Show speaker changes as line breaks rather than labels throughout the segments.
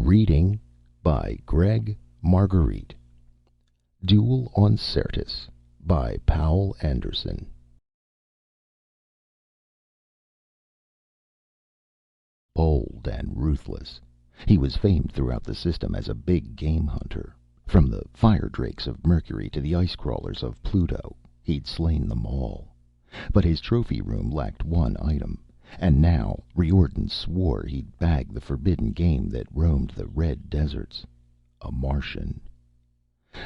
Reading by Greg Marguerite. Duel on Syrtis by Poul Anderson. Bold and ruthless, he was famed throughout the system as a big game hunter. From the fire drakes of Mercury to the ice crawlers of Pluto, he'd slain them all. But his trophy room lacked one item, and now Riordan swore he'd bag the forbidden game that roamed the red deserts. A Martian.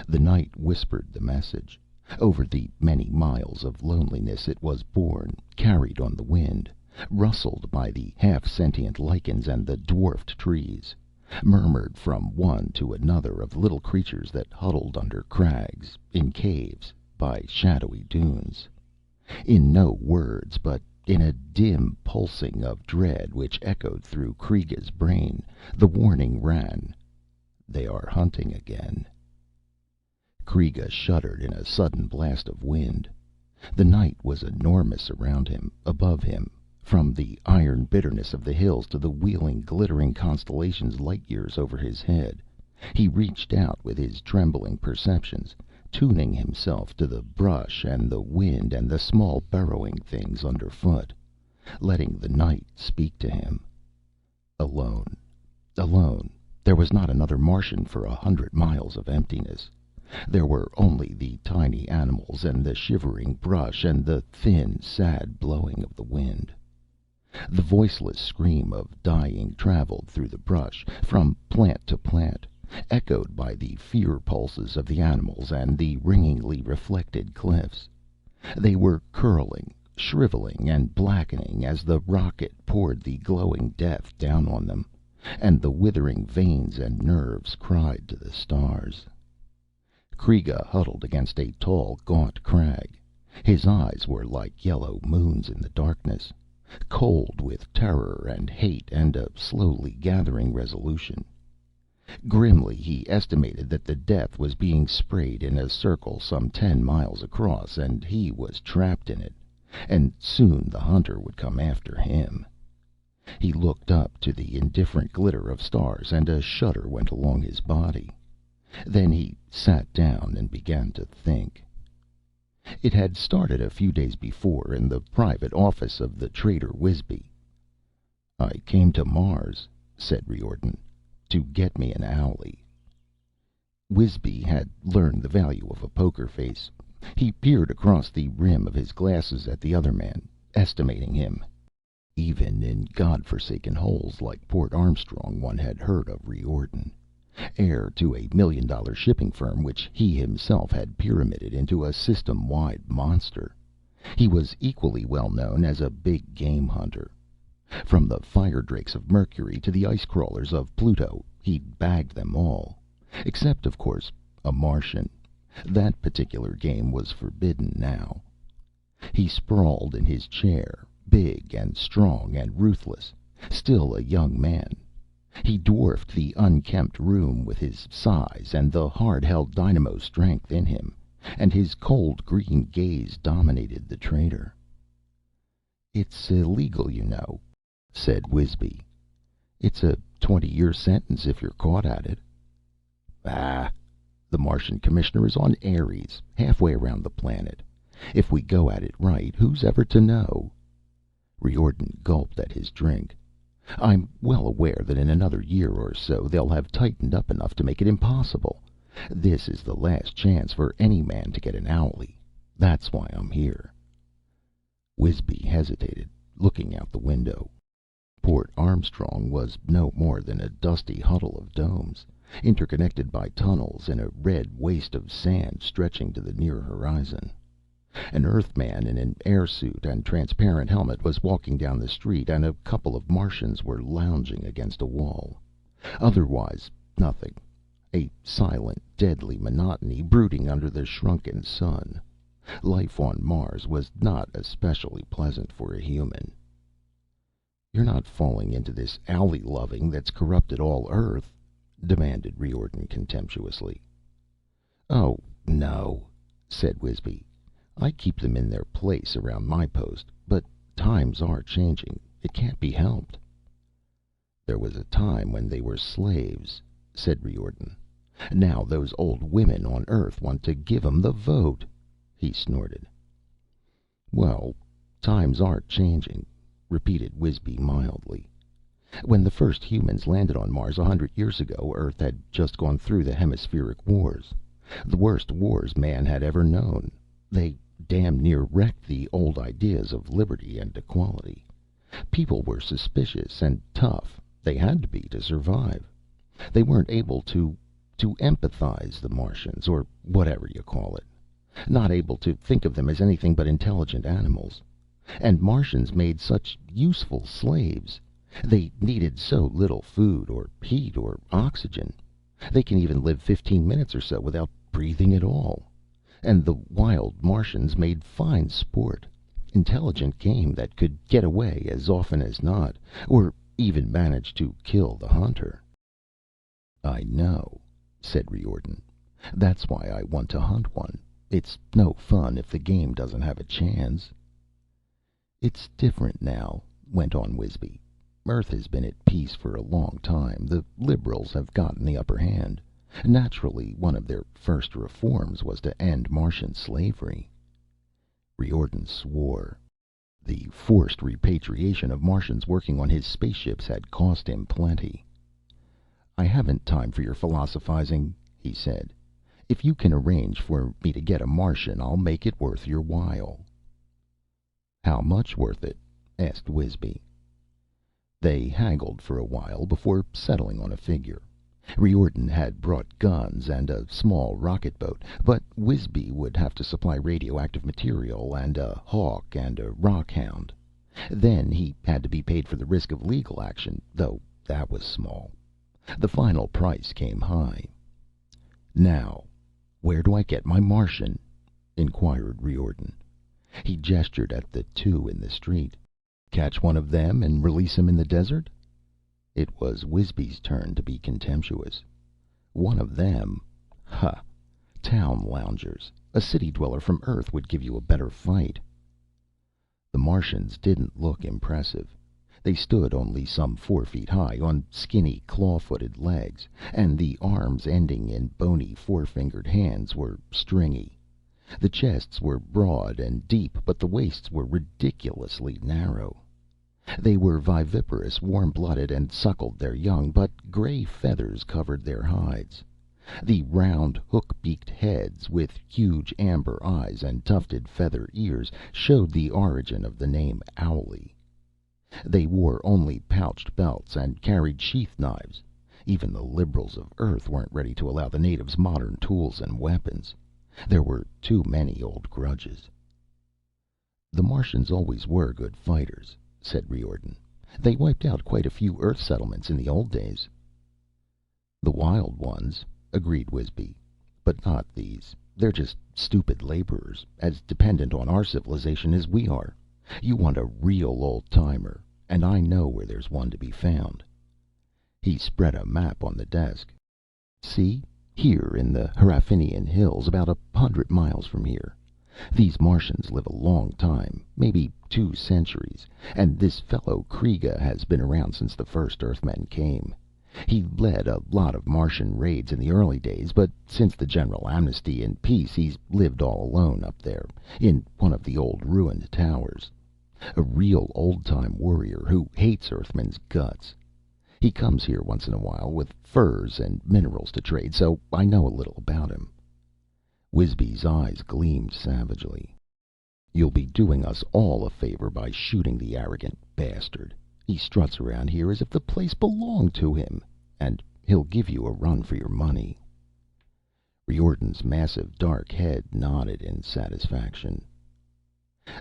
The night whispered the message. Over the many miles of loneliness it was borne, carried on the wind, rustled by the half-sentient lichens and the dwarfed trees, murmured from one to another of the little creatures that huddled under crags, in caves, by shadowy dunes. In no words, but in a dim pulsing of dread which echoed through Kreega's brain, the warning ran: "They are hunting again." Kreega shuddered in a sudden blast of wind. The night was enormous around him, above him, from the iron bitterness of the hills to the wheeling, glittering constellations light years over his head. He reached out with his trembling perceptions, tuning himself to the brush and the wind and the small burrowing things underfoot, letting the night speak to him. Alone. Alone. There was not another Martian for 100 miles of emptiness. There were only the tiny animals and the shivering brush and the thin, sad blowing of the wind. The voiceless scream of dying traveled through the brush, from plant to plant, echoed by the fear pulses of the animals and the ringingly reflected cliffs. They were curling, shriveling, and blackening as the rocket poured the glowing death down on them, and the withering veins and nerves cried to the stars. Kreega huddled against a tall, gaunt crag. His eyes were like yellow moons in the darkness, cold with terror and hate and a slowly gathering resolution. Grimly he estimated that the death was being sprayed in a circle some 10 miles across, and he was trapped in it, and soon the hunter would come after him. He looked up to the indifferent glitter of stars, and a shudder went along his body. Then he sat down and began to think. It had started a few days before, in the private office of the trader Wisby. "I came to Mars," said Riordan, "to get me an owlie." Wisby had learned the value of a poker face. He peered across the rim of his glasses at the other man, estimating him. Even in God-forsaken holes like Port Armstrong one had heard of Riordan, heir to a $1 million shipping firm which he himself had pyramided into a system-wide monster. He was equally well known as a big game hunter. From the fire drakes of Mercury to the ice crawlers of Pluto, he'd bagged them all. Except, of course, a Martian. That particular game was forbidden now. He sprawled in his chair, big and strong and ruthless, still a young man. He dwarfed the unkempt room with his size and the hard-held dynamo strength in him, and his cold green gaze dominated the trader. "It's illegal, you know," said Wisby. "It's a 20-year sentence if you're caught at it." "Ah, the Martian commissioner is on Ares, halfway around the planet. If we go at it right, who's ever to know?" Riordan gulped at his drink. "I'm well aware that in another year or so they'll have tightened up enough to make it impossible. This is the last chance for any man to get an owlie. That's why I'm here." Wisby hesitated, looking out the window. Port Armstrong was no more than a dusty huddle of domes, interconnected by tunnels in a red waste of sand stretching to the near horizon. An Earthman in an airsuit and transparent helmet was walking down the street, and a couple of Martians were lounging against a wall. Otherwise, nothing. A silent, deadly monotony brooding under the shrunken sun. Life on Mars was not especially pleasant for a human. "You're not falling into this owlie loving that's corrupted all Earth?" demanded Riordan contemptuously. "Oh, no," said Wisby. "I keep them in their place around my post, but times are changing. It can't be helped." There was a time when they were slaves, said Riordan. Now those old women on Earth want to give 'em the vote. He snorted. Well, times are changing, repeated Wisby mildly. When the first humans landed on Mars 100 years ago, Earth had just gone through the hemispheric wars. The worst wars man had ever known. They damn near wrecked the old ideas of liberty and equality. People were suspicious and tough. They had to be to survive. They weren't able to empathize the Martians, or whatever you call it. Not able to think of them as anything but intelligent animals. And Martians made such useful slaves. They needed so little food or heat or oxygen. They can even live 15 minutes or so without breathing at all. And the wild Martians made fine sport. Intelligent game that could get away as often as not, or even manage to kill the hunter. I know, said Riordan. That's why I want to hunt one. It's no fun if the game doesn't have a chance. It's different now, went on Wisby. Earth has been at peace for a long time. The liberals have gotten the upper hand. Naturally, one of their first reforms was to end Martian slavery. Riordan swore. The forced repatriation of Martians working on his spaceships had cost him plenty. I haven't time for your philosophizing, he said. If you can arrange for me to get a Martian, I'll make it worth your while. How much worth it? Asked Wisby. They haggled for a while before settling on a figure. Riordan had brought guns and a small rocket boat, but Wisby would have to supply radioactive material and a hawk and a rockhound. Then he had to be paid for the risk of legal action, though that was small. The final price came high. Now, where do I get my Martian? Inquired Riordan. He gestured at the two in the street. Catch one of them and release him in the desert? It was Wisby's turn to be contemptuous. One of them? Ha! Town loungers. A city dweller from Earth would give you a better fight. The Martians didn't look impressive. They stood only some 4 feet high on skinny, claw-footed legs, and the arms ending in bony, four-fingered hands were stringy. The chests were broad and deep, but the waists were ridiculously narrow. They were viviparous, warm-blooded, and suckled their young, but gray feathers covered their hides. The round, hook-beaked heads, with huge amber eyes and tufted feather ears, showed the origin of the name Owlie. They wore only pouched belts and carried sheath knives. Even the liberals of Earth weren't ready to allow the natives modern tools and weapons. There were too many old grudges. The Martians always were good fighters, said Riordan. They wiped out quite a few Earth settlements in the old days. The wild ones, agreed Wisby. But not these. They're just stupid laborers, as dependent on our civilization as we are. You want a real old-timer, and I know where there's one to be found. He spread a map on the desk. See? Here in the Hraffinian Hills, about 100 miles from here. These Martians live a long time, maybe 2 centuries, and this fellow Kriega has been around since the first Earthmen came. He led a lot of Martian raids in the early days, but since the general amnesty and peace, he's lived all alone up there, in one of the old ruined towers. A real old-time warrior who hates Earthmen's guts. He comes here once in a while with furs and minerals to trade, so I know a little about him. Wisby's eyes gleamed savagely. You'll be doing us all a favor by shooting the arrogant bastard. He struts around here as if the place belonged to him, and he'll give you a run for your money. Riordan's massive dark head nodded in satisfaction.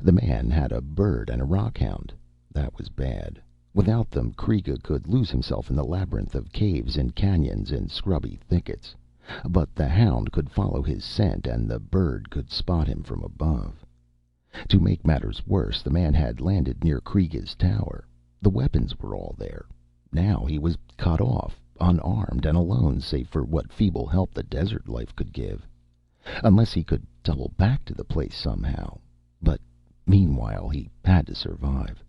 The man had a bird and a rockhound. That was bad. Without them, Kriega could lose himself in the labyrinth of caves and canyons and scrubby thickets. But the hound could follow his scent, and the bird could spot him from above. To make matters worse, the man had landed near Kriega's tower. The weapons were all there. Now he was cut off, unarmed and alone, save for what feeble help the desert life could give. Unless he could double back to the place somehow. But meanwhile, he had to survive.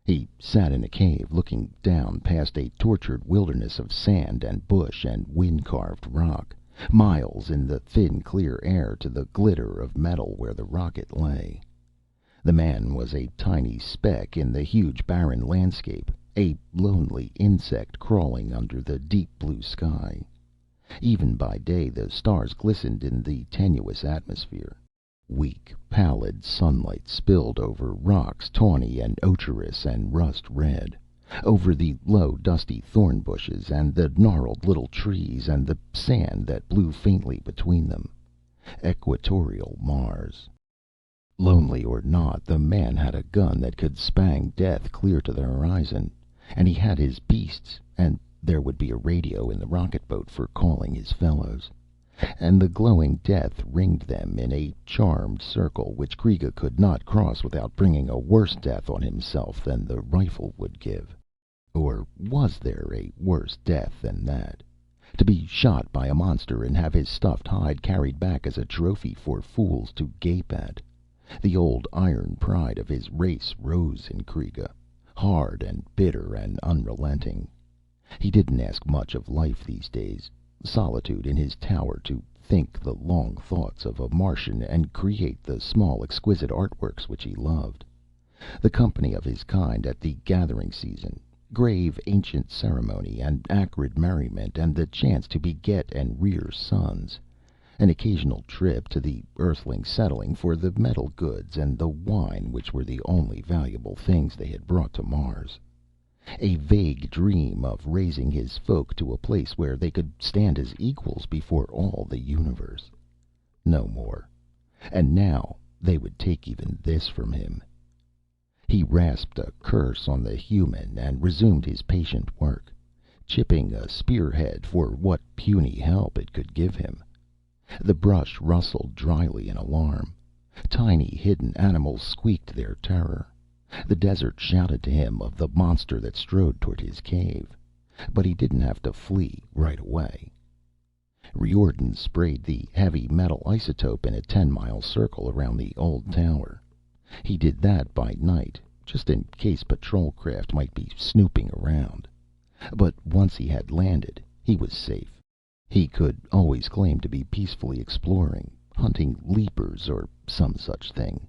He sat in a cave, looking down past a tortured wilderness of sand and bush and wind-carved rock, miles in the thin, clear air to the glitter of metal where the rocket lay. The man was a tiny speck in the huge barren landscape, a lonely insect crawling under the deep blue sky. Even by day the stars glistened in the tenuous atmosphere. Weak, pallid sunlight spilled over rocks tawny and ochreous and rust red, over the low dusty thorn bushes and the gnarled little trees and the sand that blew faintly between them. Equatorial Mars. Lonely or not, the man had a gun that could spang death clear to the horizon, and he had his beasts, and there would be a radio in the rocket boat for calling his fellows. And the glowing death ringed them in a charmed circle which Kreega could not cross without bringing a worse death on himself than the rifle would give. Or was there a worse death than that? To be shot by a monster and have his stuffed hide carried back as a trophy for fools to gape at. The old iron pride of his race rose in Kreega, hard and bitter and unrelenting. He didn't ask much of life these days. Solitude in his tower to think the long thoughts of a Martian and create the small exquisite artworks which he loved. The company of his kind at the gathering season, grave ancient ceremony and acrid merriment, and the chance to beget and rear sons. An occasional trip to the Earthling settling for the metal goods and the wine which were the only valuable things they had brought to Mars. A vague dream of raising his folk to a place where they could stand as equals before all the universe. No more. And now they would take even this from him. He rasped a curse on the human and resumed his patient work, chipping a spearhead for what puny help it could give him. The brush rustled dryly in alarm. Tiny hidden animals squeaked their terror. The desert shouted to him of the monster that strode toward his cave. But he didn't have to flee right away. Riordan sprayed the heavy metal isotope in a 10-mile circle around the old tower. He did that by night, just in case patrol craft might be snooping around. But once he had landed, he was safe. He could always claim to be peacefully exploring, hunting leapers or some such thing.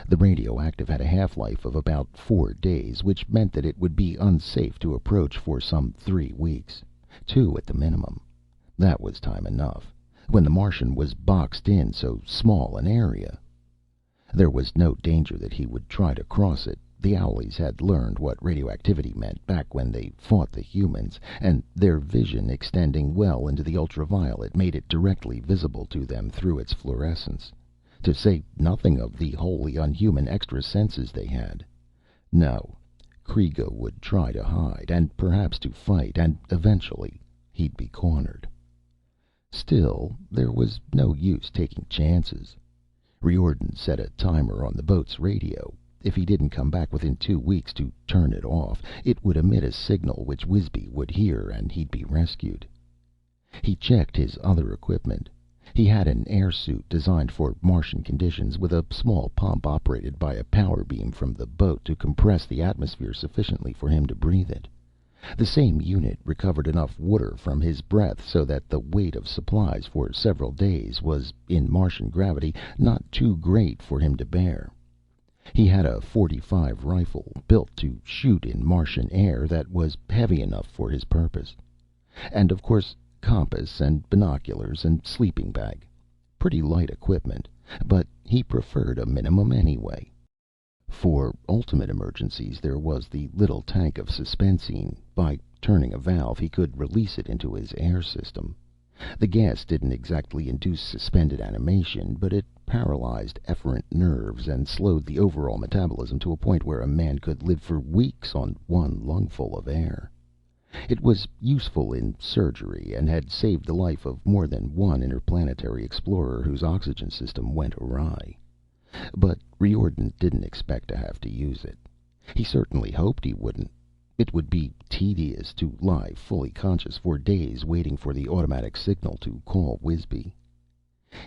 The radioactive had a half-life of about 4 days, which meant that it would be unsafe to approach for some 3 weeks. 2 at the minimum. That was time enough, when the Martian was boxed in so small an area. There was no danger that he would try to cross it. The owlies had learned what radioactivity meant back when they fought the humans, and their vision, extending well into the ultraviolet, made it directly visible to them through its fluorescence. To say nothing of the wholly unhuman extra senses they had. No, Kreega would try to hide, and perhaps to fight, and eventually he'd be cornered. Still, there was no use taking chances. Riordan set a timer on the boat's radio. If he didn't come back within 2 weeks to turn it off, it would emit a signal which Wisby would hear, and he'd be rescued. He checked his other equipment. He had an air suit designed for Martian conditions, with a small pump operated by a power beam from the boat to compress the atmosphere sufficiently for him to breathe it. The same unit recovered enough water from his breath so that the weight of supplies for several days was, in Martian gravity, not too great for him to bear. He had a .45 rifle, built to shoot in Martian air, that was heavy enough for his purpose. And, of course, compass and binoculars and sleeping bag. Pretty light equipment, but he preferred a minimum anyway. For ultimate emergencies, there was the little tank of suspensine. By turning a valve, he could release it into his air system. The gas didn't exactly induce suspended animation, but it paralyzed efferent nerves and slowed the overall metabolism to a point where a man could live for weeks on 1 lungful of air. It was useful in surgery, and had saved the life of more than one interplanetary explorer whose oxygen system went awry. But Riordan didn't expect to have to use it. He certainly hoped he wouldn't. It would be tedious to lie fully conscious for days waiting for the automatic signal to call Wisby.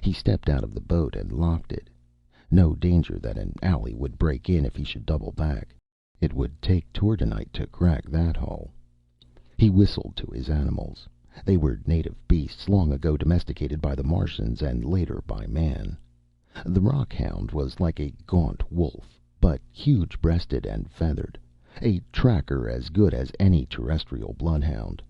He stepped out of the boat and locked it. No danger that an owlie would break in if he should double back. It would take tordenite to crack that hull. He whistled to his animals. They were native beasts, long ago domesticated by the Martians and later by man. The rockhound was like a gaunt wolf, but huge-breasted and feathered, a tracker as good as any terrestrial bloodhound.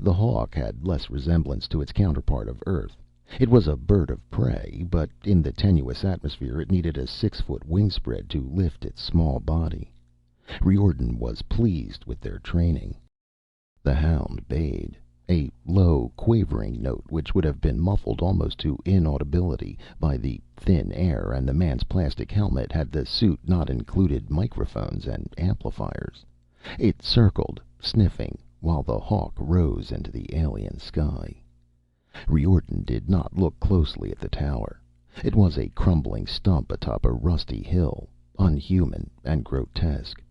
The hawk had less resemblance to its counterpart of Earth. It was a bird of prey, but in the tenuous atmosphere it needed a 6-foot wingspread to lift its small body. Riordan was pleased with their training. The hound bayed, a low, quavering note which would have been muffled almost to inaudibility by the thin air and the man's plastic helmet had the suit not included microphones and amplifiers. It circled, sniffing, while the hawk rose into the alien sky. Riordan did not look closely at the tower. It was a crumbling stump atop a rusty hill, unhuman and grotesque.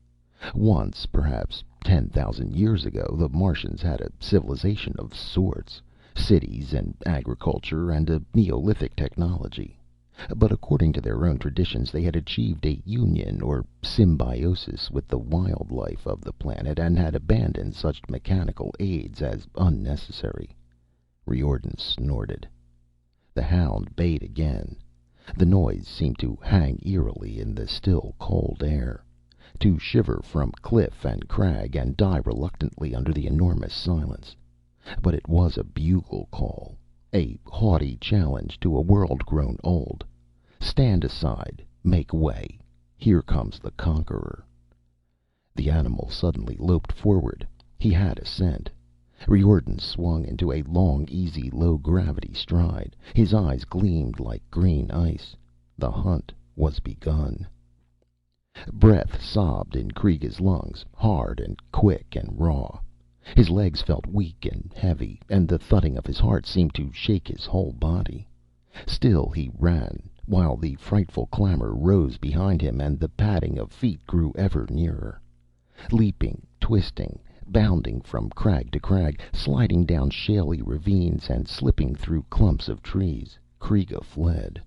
Once, perhaps 10,000 years ago, the Martians had a civilization of sorts, cities and agriculture and a Neolithic technology. But according to their own traditions, they had achieved a union or symbiosis with the wildlife of the planet and had abandoned such mechanical aids as unnecessary. Riordan snorted. The hound bayed again. The noise seemed to hang eerily in the still, cold air, to shiver from cliff and crag and die reluctantly under the enormous silence. But it was a bugle call, a haughty challenge to a world grown old. Stand aside, make way. Here comes the conqueror. The animal suddenly loped forward. He had a scent. Riordan swung into a long, easy, low-gravity stride. His eyes gleamed like green ice. The hunt was begun. Breath sobbed in Kreega's lungs, hard and quick and raw. His legs felt weak and heavy, and the thudding of his heart seemed to shake his whole body. Still he ran, while the frightful clamor rose behind him and the padding of feet grew ever nearer. Leaping, twisting, bounding from crag to crag, sliding down shaly ravines and slipping through clumps of trees, Kreega fled.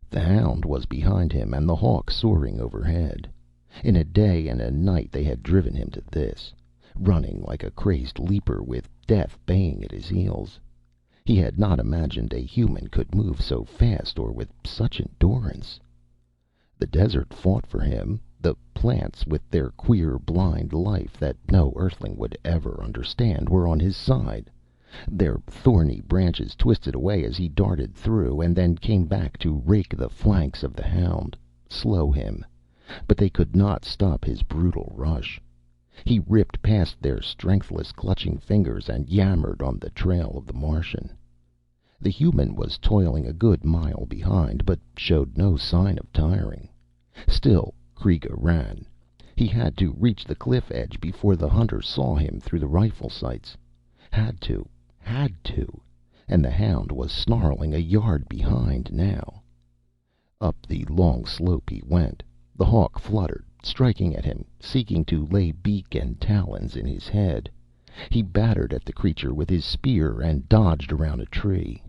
The hound was behind him and the hawk soaring overhead. In a day and a night they had driven him to this, running like a crazed leaper with death baying at his heels. He had not imagined a human could move so fast or with such endurance. The desert fought for him. The plants, with their queer, blind life that no Earthling would ever understand, were on his side. Their thorny branches twisted away as he darted through, and then came back to rake the flanks of the hound, slow him. But they could not stop his brutal rush. He ripped past their strengthless, clutching fingers and yammered on the trail of the Martian. The human was toiling a good mile behind, but showed no sign of tiring. Still Kreega ran. He had to reach the cliff edge before the hunter saw him through the rifle sights. Had to. And the hound was snarling a yard behind now. Up the long slope he went. The hawk fluttered, striking at him, seeking to lay beak and talons in his head. He battered at the creature with his spear and dodged around a tree.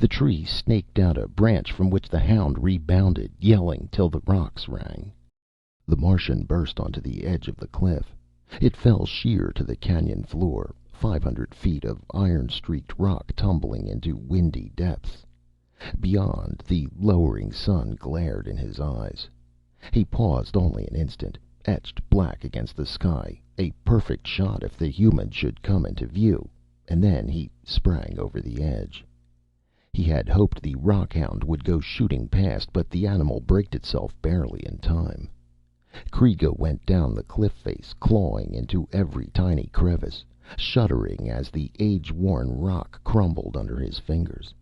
The tree snaked out a branch from which the hound rebounded, yelling till the rocks rang. The Martian burst onto the edge of the cliff. It fell sheer to the canyon floor, 500 feet of iron-streaked rock tumbling into windy depths. Beyond, the lowering sun glared in his eyes. He paused only an instant, etched black against the sky, a perfect shot if the human should come into view, and then he sprang over the edge. He had hoped the rockhound would go shooting past, but the animal braked itself barely in time. Kreega went down the cliff face, clawing into every tiny crevice, shuddering as the age-worn rock crumbled under his fingers.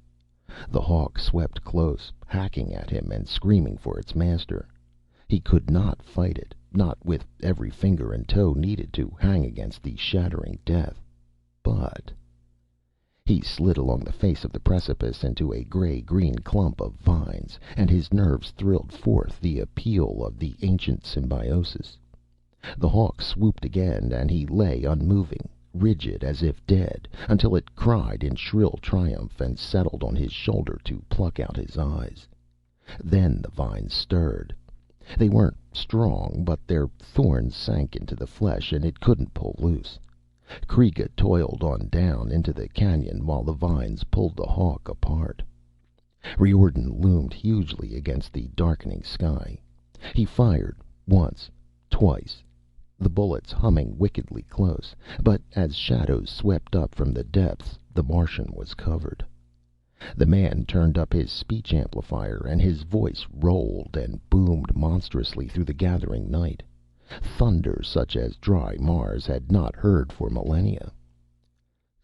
The hawk swept close, hacking at him and screaming for its master. He could not fight it, not with every finger and toe needed to hang against the shattering death. But he slid along the face of the precipice into a gray-green clump of vines, and his nerves thrilled forth the appeal of the ancient symbiosis. The hawk swooped again, and he lay unmoving, rigid as if dead, until it cried in shrill triumph and settled on his shoulder to pluck out his eyes. Then the vines stirred. They weren't strong, but their thorns sank into the flesh and it couldn't pull loose. Kreega toiled on down into the canyon while the vines pulled the hawk apart. Riordan loomed hugely against the darkening sky. He fired once, twice, the bullets humming wickedly close, but as shadows swept up from the depths, the Martian was covered. The man turned up his speech amplifier, and his voice rolled and boomed monstrously through the gathering night. Thunder such as dry Mars had not heard for millennia.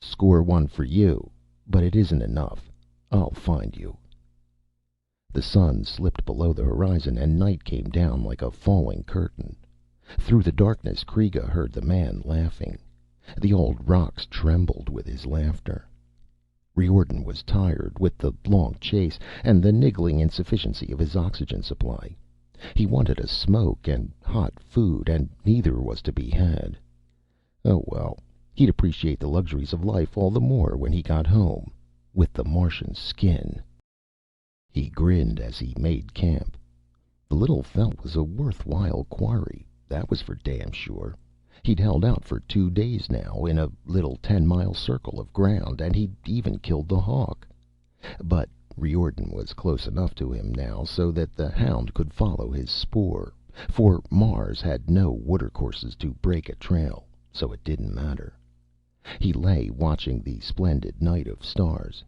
"Score one for you, but it isn't enough. I'll find you." The sun slipped below the horizon, and night came down like a falling curtain. Through the darkness, Kreega heard the man laughing. The old rocks trembled with his laughter. Riordan was tired with the long chase and the niggling insufficiency of his oxygen supply. He wanted a smoke and hot food, and neither was to be had. Oh well, he'd appreciate the luxuries of life all the more when he got home, with the Martian's skin. He grinned as he made camp. The little felt was a worthwhile quarry, that was for damn sure. He'd held out for 2 days now, in a little 10-mile circle of ground, and he'd even killed the hawk. But Riordan was close enough to him now so that the hound could follow his spoor, for Mars had no watercourses to break a trail, so it didn't matter. He lay watching the splendid night of stars.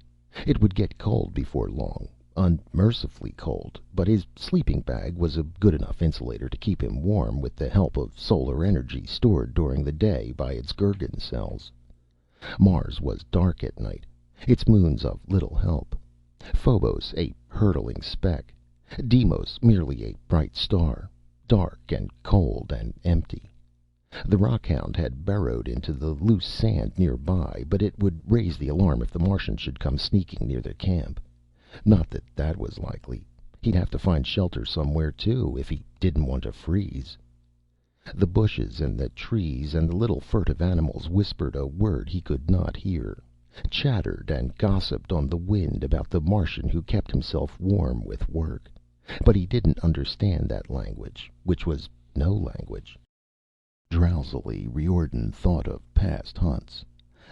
It would get cold before long, unmercifully cold, but his sleeping bag was a good enough insulator to keep him warm with the help of solar energy stored during the day by its Gergen cells. Mars was dark at night, its moons of little help. Phobos a hurtling speck, Deimos merely a bright star, dark and cold and empty. The rockhound had burrowed into the loose sand nearby, but it would raise the alarm if the Martian should come sneaking near their camp. Not that that was likely. He'd have to find shelter somewhere, too, if he didn't want to freeze. The bushes and the trees and the little furtive animals whispered a word he could not hear, chattered and gossiped on the wind about the Martian who kept himself warm with work. But he didn't understand that language, which was no language. Drowsily, Riordan thought of past hunts.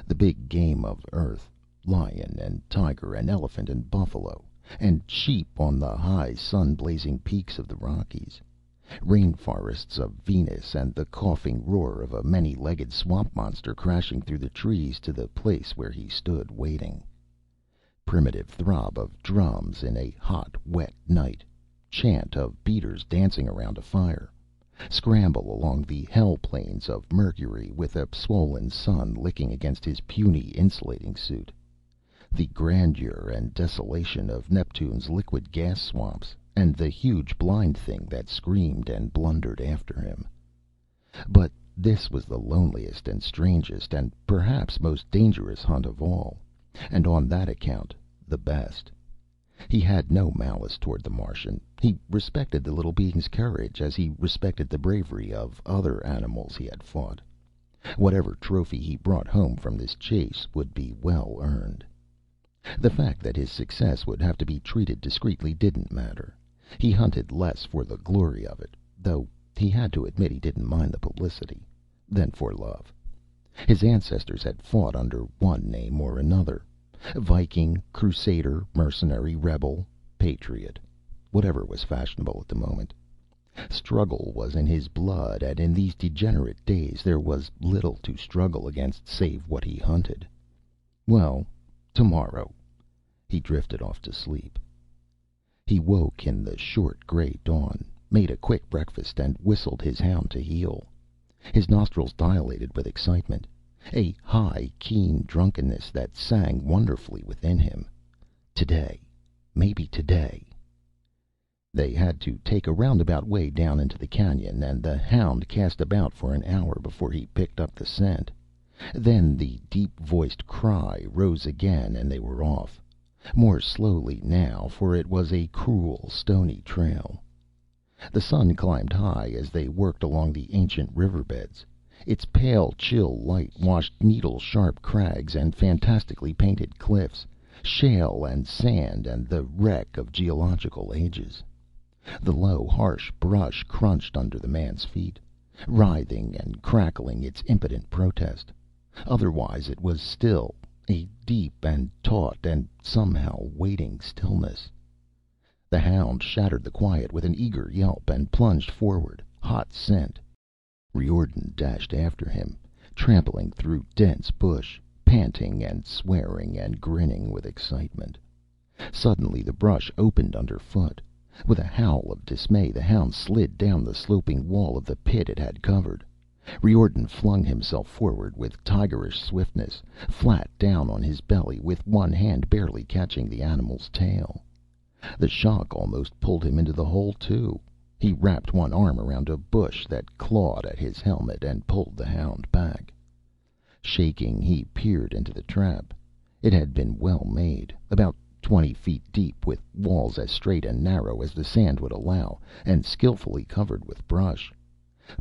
The big game of Earth. Lion and tiger and elephant and buffalo, and sheep on the high sun-blazing peaks of the Rockies. Rainforests of Venus, and the coughing roar of a many-legged swamp monster crashing through the trees to the place where he stood waiting. Primitive throb of drums in a hot, wet night. Chant of beaters dancing around a fire. Scramble along the hell plains of Mercury with a swollen sun licking against his puny insulating suit. The grandeur and desolation of Neptune's liquid gas swamps, and the huge blind thing that screamed and blundered after him. But this was the loneliest and strangest and perhaps most dangerous hunt of all, and on that account the best. He had no malice toward the Martian. He respected the little being's courage as he respected the bravery of other animals he had fought. Whatever trophy he brought home from this chase would be well earned. The fact that his success would have to be treated discreetly didn't matter. He hunted less for the glory of it, though he had to admit he didn't mind the publicity, than for love. His ancestors had fought under one name or another. Viking, crusader, mercenary, rebel, patriot, whatever was fashionable at the moment. Struggle was in his blood, and in these degenerate days there was little to struggle against save what he hunted. Well, tomorrow. He drifted off to sleep. He woke in the short gray dawn, made a quick breakfast, and whistled his hound to heel. His nostrils dilated with excitement, a high, keen drunkenness that sang wonderfully within him. Today. Maybe today. They had to take a roundabout way down into the canyon, and the hound cast about for an hour before he picked up the scent. Then the deep-voiced cry rose again, and they were off. More slowly now, for it was a cruel, stony trail. The sun climbed high as they worked along the ancient riverbeds. Its pale, chill light washed needle-sharp crags and fantastically painted cliffs, shale and sand and the wreck of geological ages. The low, harsh brush crunched under the man's feet, writhing and crackling its impotent protest. Otherwise it was still, a deep and taut and somehow waiting stillness. The hound shattered the quiet with an eager yelp and plunged forward, hot scent. Riordan dashed after him, trampling through dense bush, panting and swearing and grinning with excitement. Suddenly the brush opened underfoot. With a howl of dismay, the hound slid down the sloping wall of the pit it had covered. Riordan flung himself forward with tigerish swiftness, flat down on his belly, with one hand barely catching the animal's tail. The shock almost pulled him into the hole, too. He wrapped one arm around a bush that clawed at his helmet and pulled the hound back. Shaking, he peered into the trap. It had been well made, about 20 feet deep, with walls as straight and narrow as the sand would allow, and skillfully covered with brush.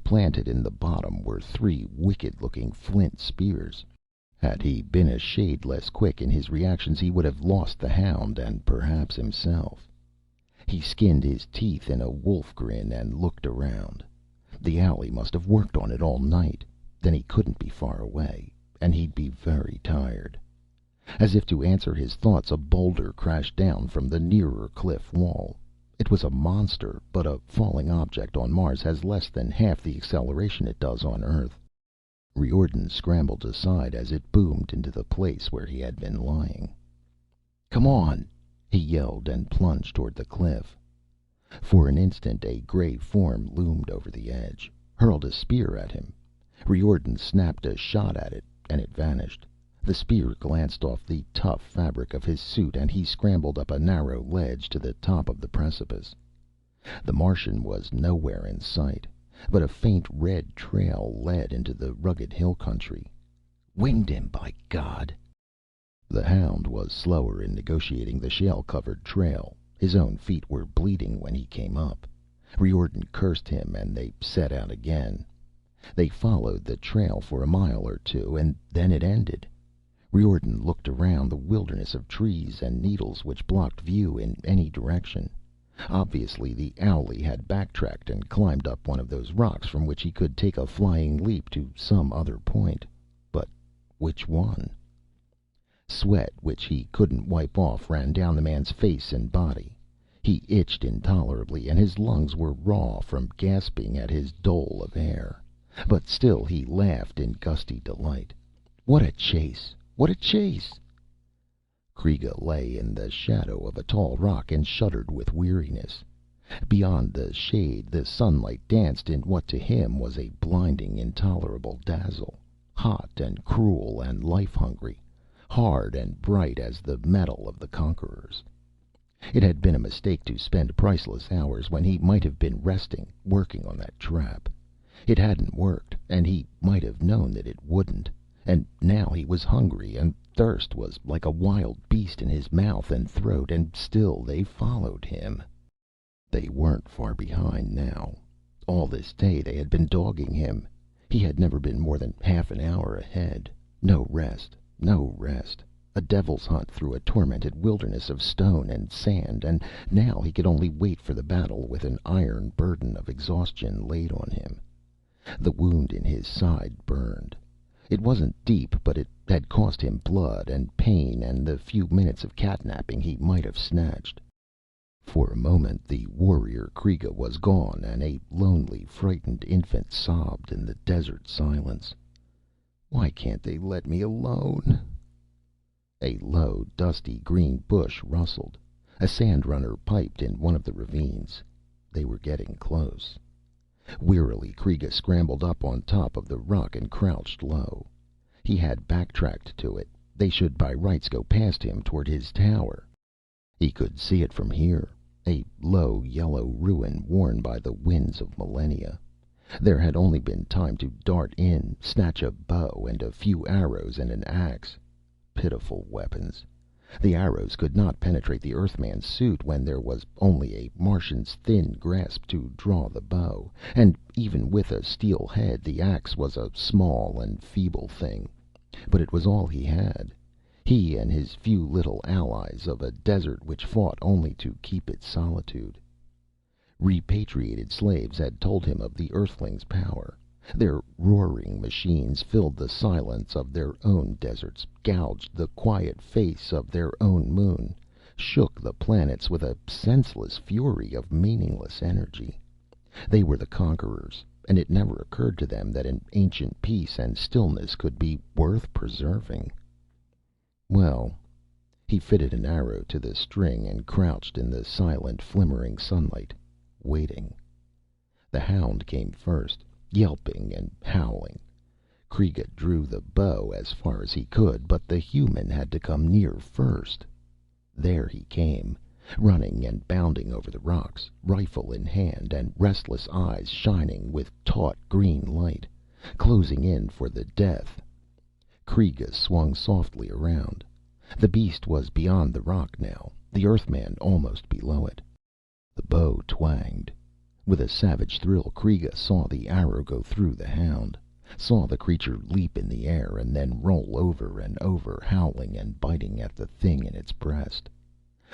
Planted in the bottom were 3 wicked-looking flint spears. Had he been a shade less quick in his reactions, he would have lost the hound and perhaps himself. He skinned his teeth in a wolf grin and looked around. The alley must have worked on it all night. Then he couldn't be far away, and he'd be very tired. As if to answer his thoughts, a boulder crashed down from the nearer cliff wall. It was a monster, but a falling object on Mars has less than half the acceleration it does on Earth. Riordan scrambled aside as it boomed into the place where he had been lying. "Come on!" he yelled, and plunged toward the cliff. For an instant a gray form loomed over the edge, hurled a spear at him. Riordan snapped a shot at it, and it vanished. The spear glanced off the tough fabric of his suit, and he scrambled up a narrow ledge to the top of the precipice. The Martian was nowhere in sight, but a faint red trail led into the rugged hill country. "Winged him, by God!" The hound was slower in negotiating the shale-covered trail. His own feet were bleeding when he came up. Riordan cursed him, and they set out again. They followed the trail for a mile or two, and then it ended. Riordan looked around the wilderness of trees and needles which blocked view in any direction. Obviously the owlie had backtracked and climbed up one of those rocks from which he could take a flying leap to some other point. But which one? Sweat, which he couldn't wipe off, ran down the man's face and body. He itched intolerably, and his lungs were raw from gasping at his dole of air. But still he laughed in gusty delight. What a chase! What a chase! Kreega lay in the shadow of a tall rock and shuddered with weariness. Beyond the shade, the sunlight danced in what to him was a blinding, intolerable dazzle, hot and cruel and life-hungry, hard and bright as the metal of the conquerors. It had been a mistake to spend priceless hours when he might have been resting, working on that trap. It hadn't worked, and he might have known that it wouldn't. And now he was hungry, and thirst was like a wild beast in his mouth and throat, and still they followed him. They weren't far behind now. All this day they had been dogging him. He had never been more than half an hour ahead. No rest, no rest. A devil's hunt through a tormented wilderness of stone and sand, and now he could only wait for the battle with an iron burden of exhaustion laid on him. The wound in his side burned. It wasn't deep, but it had cost him blood and pain and the few minutes of catnapping he might have snatched. For a moment the warrior Kreega was gone, and a lonely, frightened infant sobbed in the desert silence. "Why can't they let me alone?" A low, dusty green bush rustled. A sandrunner piped in one of the ravines. They were getting close. Wearily, Kreega scrambled up on top of the rock and crouched low. He had backtracked to it. They should by rights go past him toward his tower. He could see it from here, a low yellow ruin worn by the winds of millennia. There had only been time to dart in, snatch a bow and a few arrows and an axe. Pitiful weapons. The arrows could not penetrate the Earthman's suit when there was only a Martian's thin grasp to draw the bow, and even with a steel head the axe was a small and feeble thing. But it was all he had. He and his few little allies of a desert which fought only to keep its solitude. Repatriated slaves had told him of the Earthlings' power. Their roaring machines filled the silence of their own deserts, gouged the quiet face of their own moon, shook the planets with a senseless fury of meaningless energy. They were the conquerors, and it never occurred to them that an ancient peace and stillness could be worth preserving. Well, he fitted an arrow to the string and crouched in the silent, flimmering sunlight, waiting. The hound came first, yelping and howling. Kreega drew the bow as far as he could, but the human had to come near first. There he came, running and bounding over the rocks, rifle in hand and restless eyes shining with taut green light, closing in for the death. Kreega swung softly around. The beast was beyond the rock now, the Earthman almost below it. The bow twanged. With a savage thrill, Kreega saw the arrow go through the hound, saw the creature leap in the air and then roll over and over, howling and biting at the thing in its breast.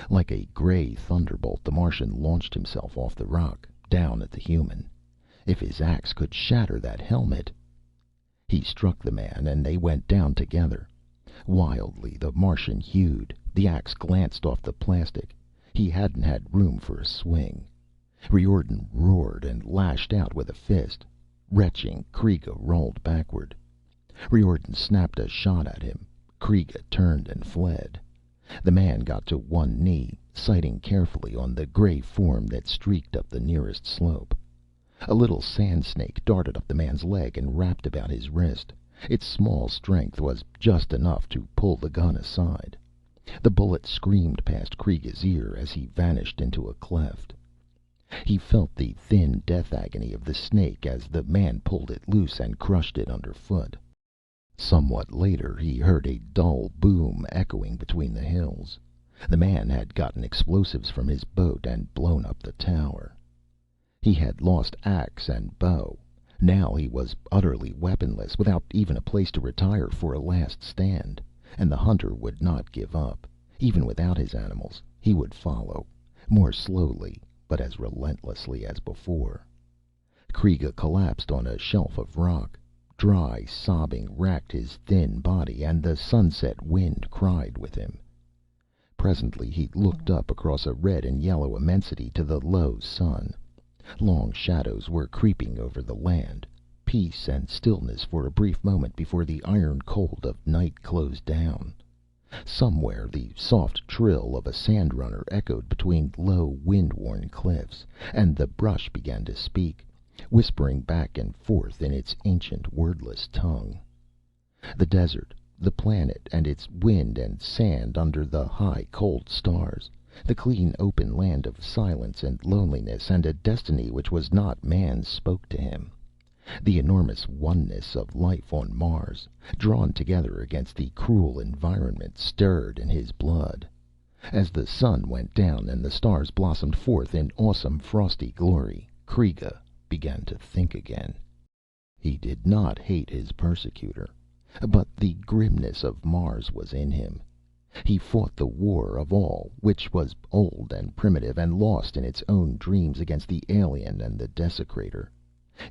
Like a gray thunderbolt, the Martian launched himself off the rock, down at the human. If his axe could shatter that helmet! He struck the man, and they went down together. Wildly, the Martian hewed. The axe glanced off the plastic. He hadn't had room for a swing. Riordan roared and lashed out with a fist. Retching, Kreega rolled backward. Riordan snapped a shot at him. Kreega turned and fled. The man got to one knee, sighting carefully on the gray form that streaked up the nearest slope. A little sand snake darted up the man's leg and wrapped about his wrist. Its small strength was just enough to pull the gun aside. The bullet screamed past Kreega's ear as he vanished into a cleft. He felt the thin death agony of the snake as the man pulled it loose and crushed it underfoot. Somewhat later, he heard a dull boom echoing between the hills. The man had gotten explosives from his boat and blown up the tower. He had lost axe and bow. Now he was utterly weaponless, without even a place to retire for a last stand. And the hunter would not give up. Even without his animals, he would follow, more slowly, but as relentlessly as before. Kreega collapsed on a shelf of rock. Dry sobbing racked his thin body, and the sunset wind cried with him. Presently he looked up across a red and yellow immensity to the low sun. Long shadows were creeping over the land. Peace and stillness for a brief moment before the iron cold of night closed down. Somewhere the soft trill of a sand runner echoed between low, wind-worn cliffs, and the brush began to speak, whispering back and forth in its ancient wordless tongue. The desert, the planet and its wind and sand under the high, cold stars, the clean, open land of silence and loneliness, and a destiny which was not man's spoke to him. The enormous oneness of life on Mars, drawn together against the cruel environment, stirred in his blood. As the sun went down and the stars blossomed forth in awesome frosty glory, Kreega began to think again. He did not hate his persecutor, but the grimness of Mars was in him. He fought the war of all, which was old and primitive and lost in its own dreams, against the alien and the desecrator.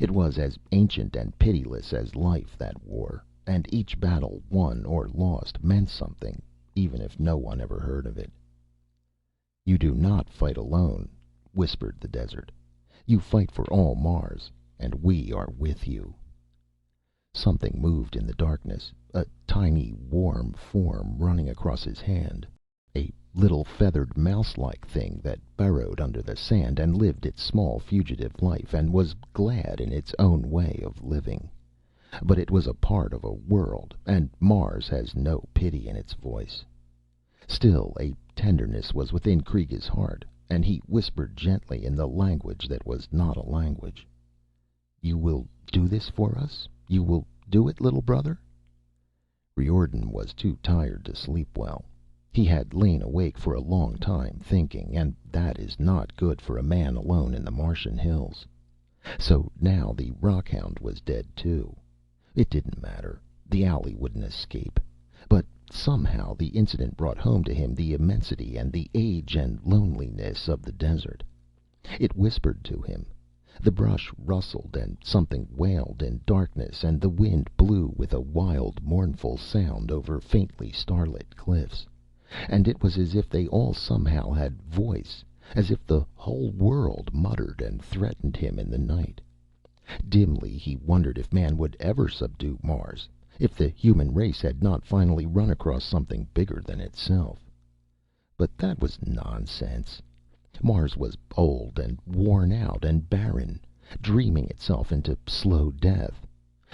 It was as ancient and pitiless as life, that war, and each battle won or lost meant something, even if no one ever heard of it. "You do not fight alone," whispered the desert. "You fight for all Mars, and we are with you." Something moved in the darkness, a tiny, warm form running across his hand. A little feathered mouse-like thing that burrowed under the sand and lived its small fugitive life, and was glad in its own way of living. But it was a part of a world, and Mars has no pity in its voice. Still, a tenderness was within Kreega's heart, and he whispered gently in the language that was not a language. "You will do this for us? You will do it, little brother?" Riordan was too tired to sleep well. He had lain awake for a long time thinking, and that is not good for a man alone in the Martian hills. So now the rockhound was dead too. It didn't matter. The owlie wouldn't escape. But somehow the incident brought home to him the immensity and the age and loneliness of the desert. It whispered to him. The brush rustled and something wailed in darkness, and the wind blew with a wild, mournful sound over faintly starlit cliffs. And it was as if they all somehow had voice, as if the whole world muttered and threatened him in the night. Dimly he wondered if man would ever subdue Mars, if the human race had not finally run across something bigger than itself. But that was nonsense. Mars was old and worn out and barren, dreaming itself into slow death.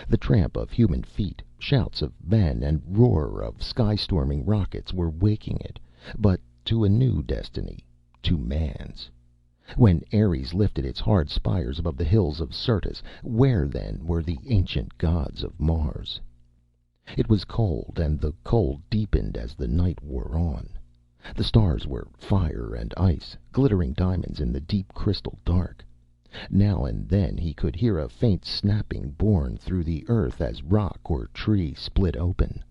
The tramp of human feet, shouts of men, and roar of sky-storming rockets were waking it, but to a new destiny, to man's. When Ares lifted its hard spires above the hills of Syrtis, where then were the ancient gods of Mars? It was cold, and the cold deepened as the night wore on. The stars were fire and ice, glittering diamonds in the deep crystal dark. Now and then he could hear a faint snapping borne through the earth as rock or tree split open.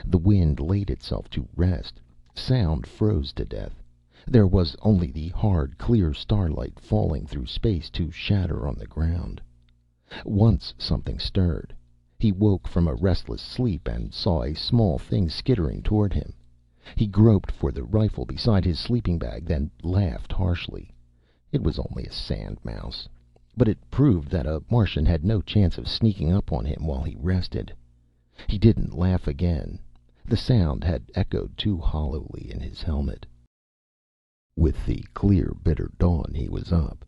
The wind laid itself to rest. Sound froze to death. There was only the hard, clear starlight falling through space to shatter on the ground. Once something stirred. He woke from a restless sleep and saw a small thing skittering toward him. He groped for the rifle beside his sleeping bag, then laughed harshly. It was only a sand mouse. But it proved that a Martian had no chance of sneaking up on him while he rested. He didn't laugh again. The sound had echoed too hollowly in his helmet. With the clear, bitter dawn, he was up.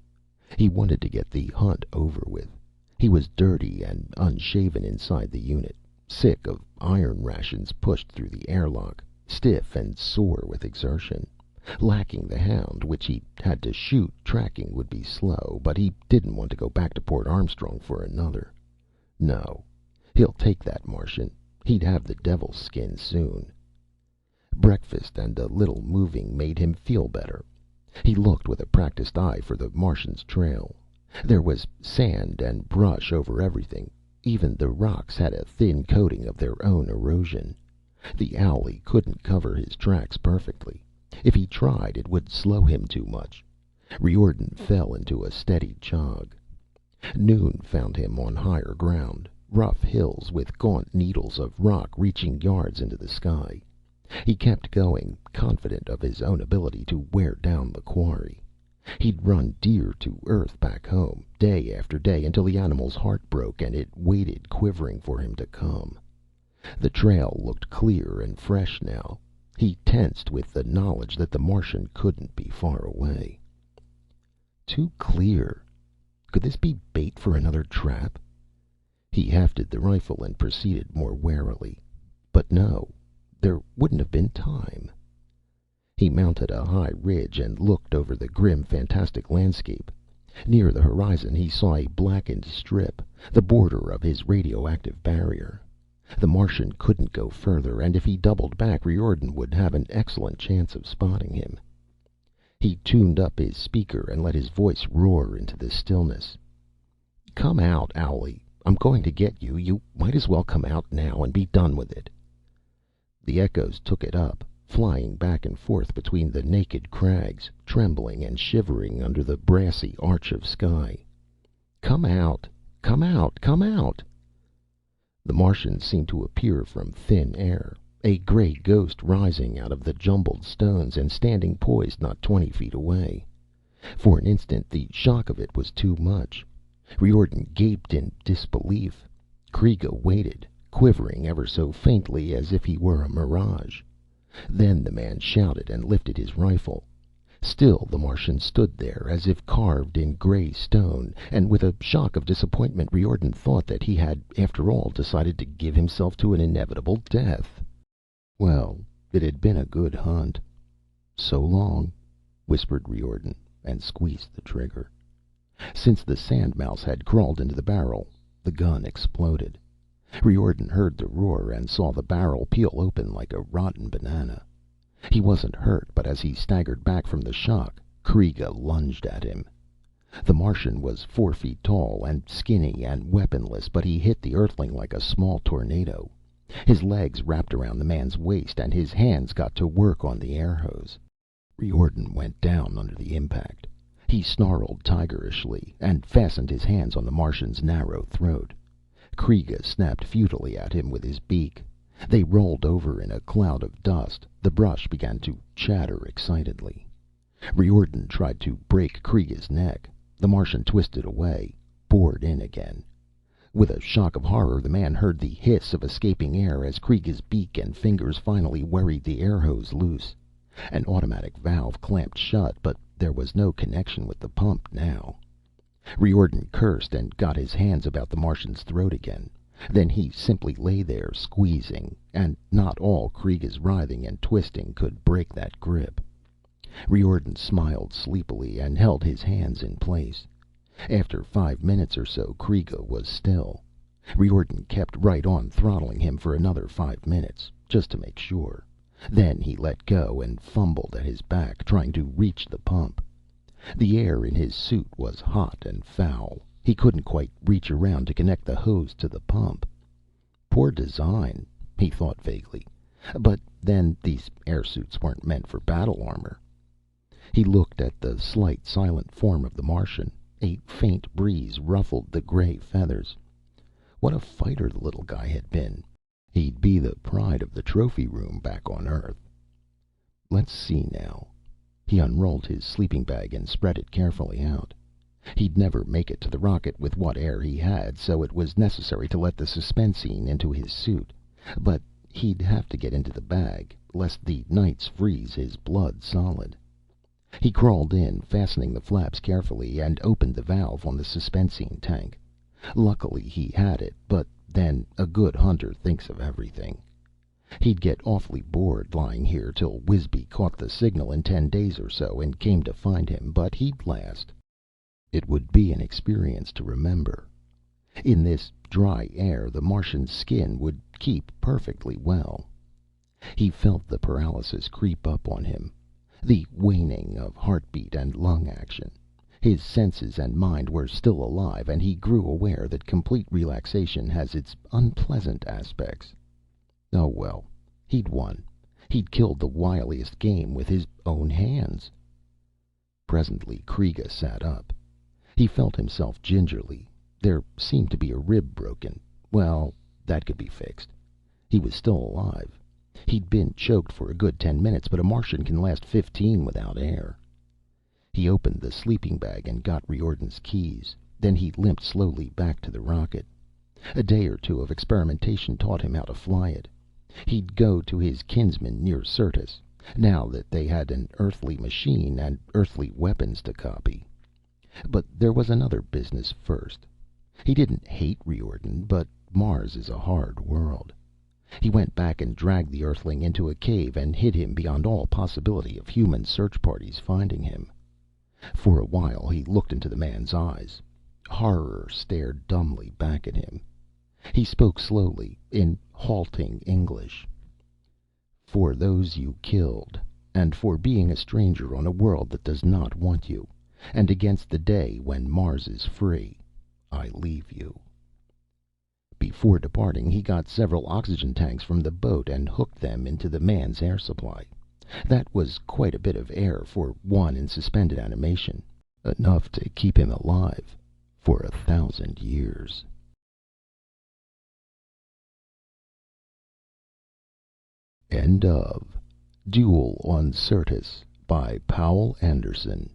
He wanted to get the hunt over with. He was dirty and unshaven inside the unit, sick of iron rations pushed through the airlock, stiff and sore with exertion. Lacking the hound, which he had to shoot, tracking would be slow, but he didn't want to go back to Port Armstrong for another. No, he'll take that Martian. He'd have the devil's skin soon. Breakfast and a little moving made him feel better. He looked with a practiced eye for the Martian's trail. There was sand and brush over everything. Even the rocks had a thin coating of their own erosion. The owlie couldn't cover his tracks perfectly. If he tried, it would slow him too much. Riordan fell into a steady jog. Noon found him on higher ground, rough hills with gaunt needles of rock reaching yards into the sky. He kept going, confident of his own ability to wear down the quarry. He'd run deer to earth back home, day after day, until the animal's heart broke and it waited quivering for him to come. The trail looked clear and fresh now. He tensed with the knowledge that the Martian couldn't be far away. Too clear. Could this be bait for another trap? He hefted the rifle and proceeded more warily. But no, there wouldn't have been time. He mounted a high ridge and looked over the grim, fantastic landscape. Near the horizon he saw a blackened strip, the border of his radioactive barrier. The Martian couldn't go further, and if he doubled back, Riordan would have an excellent chance of spotting him. He tuned up his speaker and let his voice roar into the stillness. "Come out, owlie. I'm going to get you. You might as well come out now and be done with it." The echoes took it up, flying back and forth between the naked crags, trembling and shivering under the brassy arch of sky. "Come out! Come out! Come out!" The Martian seemed to appear from thin air, a gray ghost rising out of the jumbled stones and standing poised not 20 feet away. For an instant the shock of it was too much. Riordan gaped in disbelief. Kreega waited, quivering ever so faintly, as if he were a mirage. Then the man shouted and lifted his rifle. Still the Martian stood there, as if carved in gray stone, and with a shock of disappointment Riordan thought that he had, after all, decided to give himself to an inevitable death. Well, it had been a good hunt. "So long," whispered Riordan, and squeezed the trigger. Since the sand mouse had crawled into the barrel, the gun exploded. Riordan heard the roar and saw the barrel peel open like a rotten banana. He wasn't hurt, but as he staggered back from the shock, Kreega lunged at him. The Martian was 4 feet tall and skinny and weaponless, but he hit the Earthling like a small tornado. His legs wrapped around the man's waist, and his hands got to work on the air hose. Riordan went down under the impact. He snarled tigerishly and fastened his hands on the Martian's narrow throat. Kreega snapped futilely at him with his beak. They rolled over in a cloud of dust. The brush began to chatter excitedly. Riordan tried to break Kreega's neck. The Martian twisted away, bored in again. With a shock of horror, the man heard the hiss of escaping air as Kreega's beak and fingers finally worried the air hose loose. An automatic valve clamped shut, but there was no connection with the pump now. Riordan cursed and got his hands about the Martian's throat again. Then he simply lay there, squeezing, and not all Kreega's writhing and twisting could break that grip. Riordan smiled sleepily and held his hands in place. After 5 minutes or so, Kreega was still. Riordan kept right on throttling him for another 5 minutes, just to make sure. Then he let go and fumbled at his back, trying to reach the pump. The air in his suit was hot and foul. He couldn't quite reach around to connect the hose to the pump. Poor design, he thought vaguely. But then, these airsuits weren't meant for battle armor. He looked at the slight, silent form of the Martian. A faint breeze ruffled the gray feathers. What a fighter the little guy had been. He'd be the pride of the trophy room back on Earth. Let's see now. He unrolled his sleeping bag and spread it carefully out. He'd never make it to the rocket with what air he had, so it was necessary to let the suspensine into his suit. But he'd have to get into the bag, lest the nights freeze his blood solid. He crawled in, fastening the flaps carefully, and opened the valve on the suspensine tank. Luckily he had it, but then a good hunter thinks of everything. He'd get awfully bored lying here till Wisby caught the signal in 10 days or so and came to find him, but he'd last. It would be an experience to remember. In this dry air, the Martian's skin would keep perfectly well. He felt the paralysis creep up on him. The waning of heartbeat and lung action. His senses and mind were still alive, and he grew aware that complete relaxation has its unpleasant aspects. Oh well, he'd won. He'd killed the wiliest game with his own hands. Presently Kreega sat up. He felt himself gingerly. There seemed to be a rib broken. Well, that could be fixed. He was still alive. He'd been choked for a good 10 minutes, but a Martian can last 15 without air. He opened the sleeping bag and got Riordan's keys. Then he limped slowly back to the rocket. A day or two of experimentation taught him how to fly it. He'd go to his kinsmen near Syrtis, now that they had an Earthly machine and Earthly weapons to copy. But there was another business first. He didn't hate Riordan, but Mars is a hard world. He went back and dragged the Earthling into a cave and hid him beyond all possibility of human search parties finding him. For a while he looked into the man's eyes. Horror stared dumbly back at him. He spoke slowly, in halting English. "For those you killed, and for being a stranger on a world that does not want you, and against the day when Mars is free, I leave you." Before departing, he got several oxygen tanks from the boat and hooked them into the man's air supply. That was quite a bit of air for one in suspended animation. Enough to keep him alive for 1,000 years. End of Duel on Syrtis by Poul Anderson.